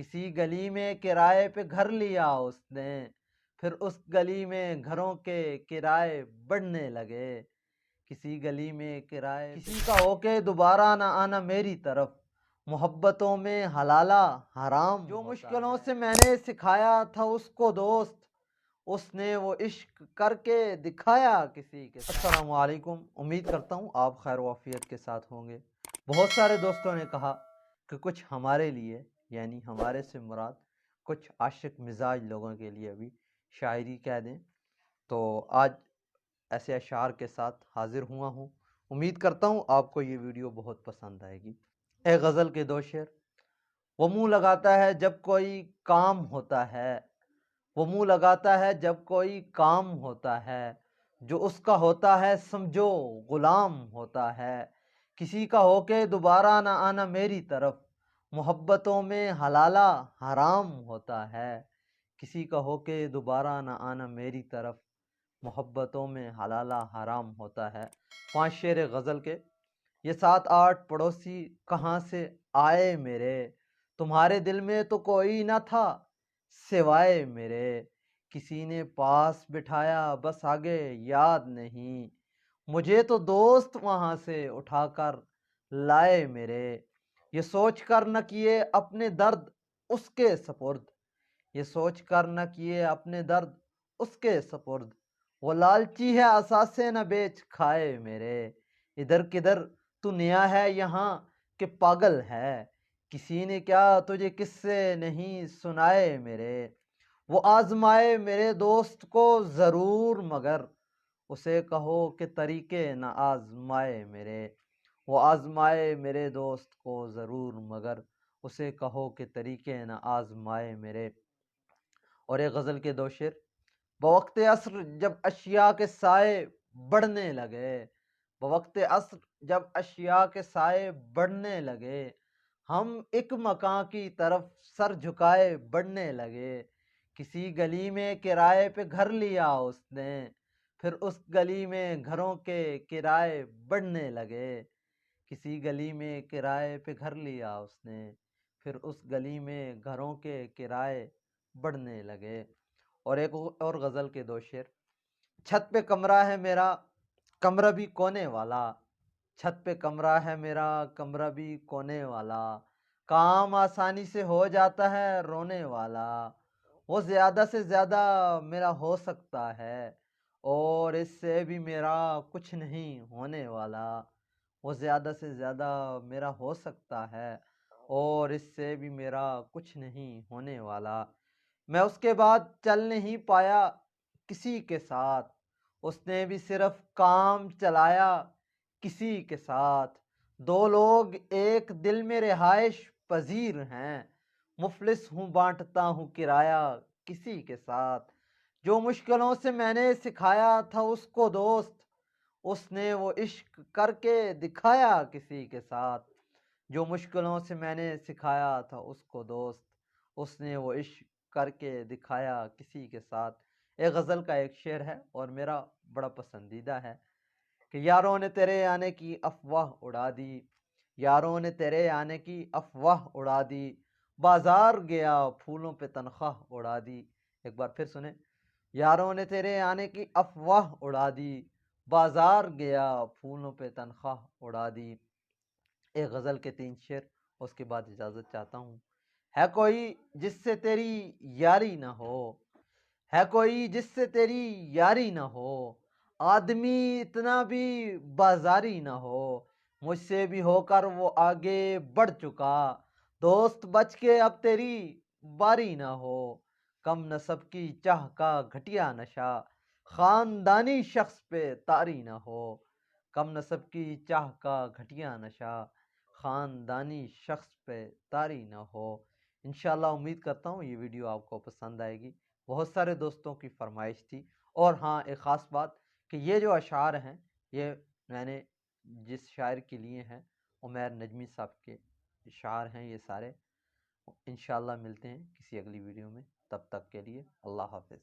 کسی گلی میں کرائے پہ گھر لیا اس نے، پھر اس گلی میں گھروں کے کرائے بڑھنے لگے۔ کسی گلی میں کرائے کسی کا ہو کے دوبارہ نہ آنا میری طرف، محبتوں میں حلالہ حرام جو مشکلوں سے میں نے سکھایا تھا اس کو دوست، اس نے وہ عشق کر کے دکھایا کسی کے ساتھ۔ السلام علیکم، امید کرتا ہوں آپ خیر و عافیت کے ساتھ ہوں گے۔ بہت سارے دوستوں نے کہا کہ کچھ ہمارے لیے، یعنی ہمارے سے مراد کچھ عاشق مزاج لوگوں کے لیے بھی شاعری کہہ دیں، تو آج ایسے اشعار کے ساتھ حاضر ہوا ہوں۔ امید کرتا ہوں آپ کو یہ ویڈیو بہت پسند آئے گی۔ اے غزل کے دو شعر۔ وہ منہ لگاتا ہے جب کوئی کام ہوتا ہے، وہ منہ لگاتا ہے جب کوئی کام ہوتا ہے، جو اس کا ہوتا ہے سمجھو غلام ہوتا ہے۔ کسی کا ہو کے دوبارہ نہ آنا میری طرف، محبتوں میں حلالہ حرام ہوتا ہے۔ کسی کا ہو کے دوبارہ نہ آنا میری طرف، محبتوں میں حلالہ حرام ہوتا ہے۔ 5 شعر غزل کے۔ یہ 7-8 پڑوسی کہاں سے آئے میرے، تمہارے دل میں تو کوئی نہ تھا سوائے میرے۔ کسی نے پاس بٹھایا بس آگے یاد نہیں، مجھے تو دوست وہاں سے اٹھا کر لائے میرے۔ یہ سوچ کر نہ کیے اپنے درد اس کے سپرد، یہ سوچ کر نہ کیے اپنے درد اس کے سپرد، وہ لالچی ہے اثاثے نہ بیچ کھائے میرے۔ ادھر کدھر تو نیا ہے یہاں کہ پاگل ہے، کسی نے کیا تجھے قصے نہیں سنائے میرے۔ وہ آزمائے میرے دوست کو ضرور مگر اسے کہو کہ طریقے نہ آزمائے میرے۔ وہ آزمائے میرے دوست کو ضرور مگر اسے کہو کہ طریقے نہ آزمائے میرے۔ اور ایک غزل کے 2 شعر۔ بوقت عصر جب اشیاء کے سائے بڑھنے لگے، بوقت عصر جب اشیاء کے سائے بڑھنے لگے، ہم ایک مکان کی طرف سر جھکائے بڑھنے لگے۔ کسی گلی میں کرائے پہ گھر لیا اس نے، پھر اس گلی میں گھروں کے کرائے بڑھنے لگے۔ کسی گلی میں کرائے پہ گھر لیا اس نے، پھر اس گلی میں گھروں کے کرائے بڑھنے لگے۔ اور ایک اور غزل کے 2 شعر۔ چھت پہ کمرہ ہے میرا کمرہ بھی کونے والا، چھت پہ کمرہ ہے میرا کمرہ بھی کونے والا، کام آسانی سے ہو جاتا ہے رونے والا۔ وہ زیادہ سے زیادہ میرا ہو سکتا ہے، اور اس سے بھی میرا کچھ نہیں ہونے والا۔ وہ زیادہ سے زیادہ میرا ہو سکتا ہے، اور اس سے بھی میرا کچھ نہیں ہونے والا۔ میں اس کے بعد چل نہیں پایا کسی کے ساتھ، اس نے بھی صرف کام چلایا کسی کے ساتھ۔ 2 لوگ ایک دل میں رہائش پذیر ہیں، مفلس ہوں بانٹتا ہوں کرایہ کسی کے ساتھ۔ جو مشکلوں سے میں نے سکھایا تھا اس کو دوست، اس نے وہ عشق کر کے دکھایا کسی کے ساتھ۔ جو مشکلوں سے میں نے سکھایا تھا اس کو دوست، اس نے وہ عشق کر کے دکھایا کسی کے ساتھ۔ ایک غزل کا ایک شعر ہے اور میرا بڑا پسندیدہ ہے کہ یاروں نے تیرے آنے کی افواہ اڑا دی، یاروں نے تیرے آنے کی افواہ اڑا دی، بازار گیا پھولوں پہ تنخواہ اڑا دی۔ ایک بار پھر سنیں۔ یاروں نے تیرے آنے کی افواہ اڑا دی، بازار گیا پھولوں پہ تنخواہ اڑا دی۔ ایک غزل کے 3 شعر، اس کے بعد اجازت چاہتا ہوں۔ ہے کوئی جس سے تیری یاری نہ ہو، ہے کوئی جس سے تیری یاری نہ ہو، آدمی اتنا بھی بازاری نہ ہو، مجھ سے بھی ہو کر وہ آگے بڑھ چکا، دوست بچ کے اب تیری باری نہ ہو۔ کم نسب کی چاہ کا گھٹیا نشہ، خاندانی شخص پہ طاری نہ ہو۔ کم نسب کی چاہ کا گھٹیا نشہ، خاندانی شخص پہ طاری نہ ہو۔ انشاءاللہ امید کرتا ہوں یہ ویڈیو آپ کو پسند آئے گی۔ بہت سارے دوستوں کی فرمائش تھی۔ اور ہاں، ایک خاص بات کہ یہ جو اشعار ہیں یہ میں نے جس شاعر کے لیے ہیں، عمیر نجمی صاحب کے اشعار ہیں یہ سارے۔ انشاءاللہ ملتے ہیں کسی اگلی ویڈیو میں، تب تک کے لیے اللہ حافظ۔